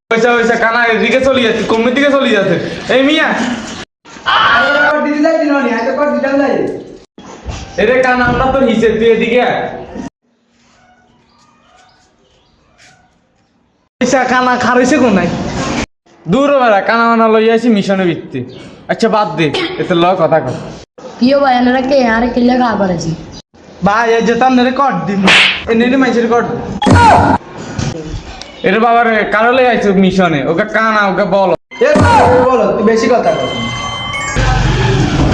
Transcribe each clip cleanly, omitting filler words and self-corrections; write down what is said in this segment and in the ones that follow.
পয়সা পয়সা কানা এদিকে চলে যাচ্ছে, কমের দিকে চলে যাচ্ছে। এই মিয়া এরে কানা আমরা তো হিসেব তুই এদিকে পয়সা কানা খারাইছে কোন নাই দূর বেড়া কানা মানা লই আসি মিশনে ভিত্তি। আচ্ছা বাদ দে, এতে ল কথা কর। কিও ভাই এনারা কে আর কিল্লা খা করেছি ভাই এই যে তার রেকর্ড দিন এনে মাইসের রেকর্ড এর বাবার কারলে আইছে মিশনে, ওকে কানা ওকে বলো বলো তুই বেশি কথা বল।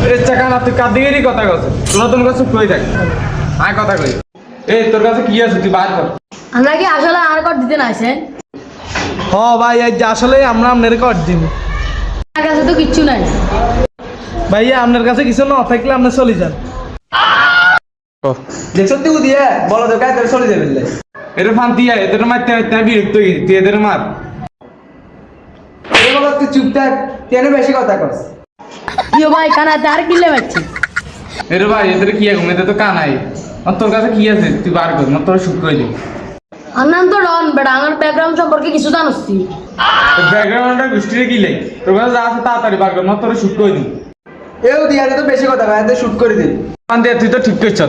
এর চাকানা তুই কাদিগেরই কথা কস, তোরা তোর কাছে কই দেখ আয় কথা কই। এই তোর কাছে কি আছে তুই বার কর। আমরা কি আসলে আর কর দিতে না আসেন? হ ভাই এই যে আসলে আমরা আপনার রেকর্ড দিন। আমার কাছে তো কিচ্ছু নাই ভাইয়া আপনার কাছে কিছু না থাকলে আপনি চলে যান। দেখছো তুই দিয়ে বলো তো কাজ চলে যাবে। এর ফান্তি আয় এদের মারতে মারতে আমি বিরক্ত হয়ে গেছি, তুই এদের মার। তুই চুপ থাক, কেন বেশি কথা কস? কিও ভাই কানাতে আর কিল্লে মারছি এর ভাই এদের কি এখন এদের তো কানাই, আর তোর কাছে কি আছে তুই বার কর না, তোর শুট করে দিই। আমার নাম তো ডন বেটা, আমার ব্যাকগ্রাউন্ড সম্পর্কে কিছু জানোস তুই? ব্যাকগ্রাউন্ডটা গোষ্ঠীরে কি লাই, তোর কাছে যা আছে তাড়াতাড়ি বার কর না, তোর শুট করে দিই। এও দিয়া তো বেশি কথা ভাই, এতে শুট করে দিই। ফান্তি তুই তো ঠিক করছ,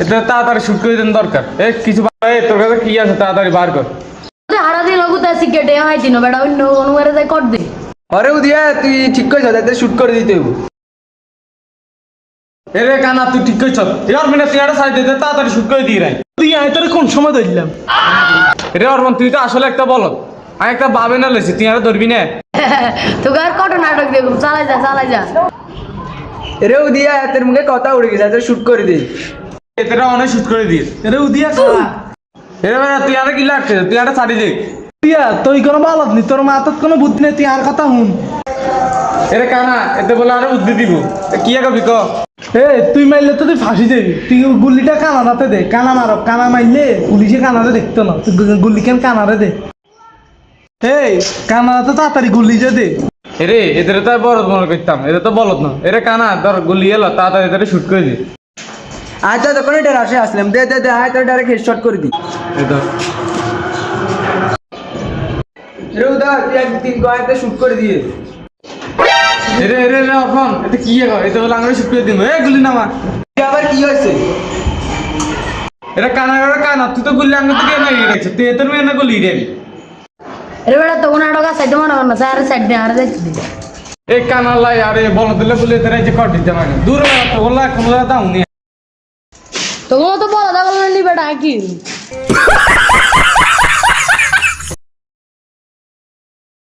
এটা তাড়াতাড়ি শুট করে দেন দরকার। এই কিছু তোর কাছে কি আছে তাড়াতাড়ি বার কর। হারা দিন ওগুতে সিগারেটে হয় দিন বেটা, অন্য অনুমারে যাই কর দে। আরে উদিয়া তুই ঠিক কইছ, এতে শুট করে দিতে হইব। এরে কানা তুই ঠিক করছ, এর মিনে তুই একটা সাইড দে তাড়াতাড়ি শুট করে দিয়ে রাই। তুই আয় তোর কোন সময় ধরলাম? এরে অরমান তুই তো আসলে একটা বলত, আমি একটা বাবে না লইছি, তুই আর ধরবি না। তোকে আর কত নাটক দেখুন, চালাই যা চালাই যা। এরে উদিয়া তোর মুখে কথা উড়ে গেছে, এতে শুট করে দিই। এতটা অনেক শুট করে দিস। এরে উদিয়া খাওয়া এরে ভাই তুই আর কি লাগছে, তুই একটা ছাড়ি দে। উদিয়া তুই কোনো বলত নি, তোর মাথাত কোনো বুদ্ধি নেই, তুই আর কথা হুন। এরে কানা এতে বলে আরো বুদ্ধি দিব, কি কবি ক। এ তুই মারলে তো তুই ফাঁসি যাবি, তুই গুলিটা কানাতে দে, কানা মারো, কানা মারলে পুলিশে কানারে দেখতো না, তুই গুলি কেন কানারে দে। এই কানাতে তাড়াতাড়ি গুলি যে দে। এরে এদের তো বলদ মনে করতাম, এদের তো বলদ না। এরে কানা ধর গুলি এলো তাড়াতাড়ি এদের শুট করে দি। আয় তো তখন এটা রাশে আসলাম, দে দে দে, আয় তো ডাইরেক্ট হেডশট করে দি। এই ধর এরে উদা তুই এক তিন কয়েকটা শুট করে দিয়ে। এরে এরে এরে অফন এতে কি কর, এতে বলে আঙুলে শুট করে দিব। এ গুলি নামা। আবার কি হয়েছে? এরা কানা করে কানা, তুই তো গুলি আঙুল থেকে না গেছে, তুই এদের মেয়ে না গুলি রে। এর বেটা তখন নাটক আছে সাইড মনে কর না, স্যার সাইড দিয়ে আর যাইতে দে। এই কানা লাই আরে বল দিলে বলে এদের এই যে কর দিতে মানে দূর তো বললা কোনো দাও নি। তখন তো বলা দাও নিবে ডাকি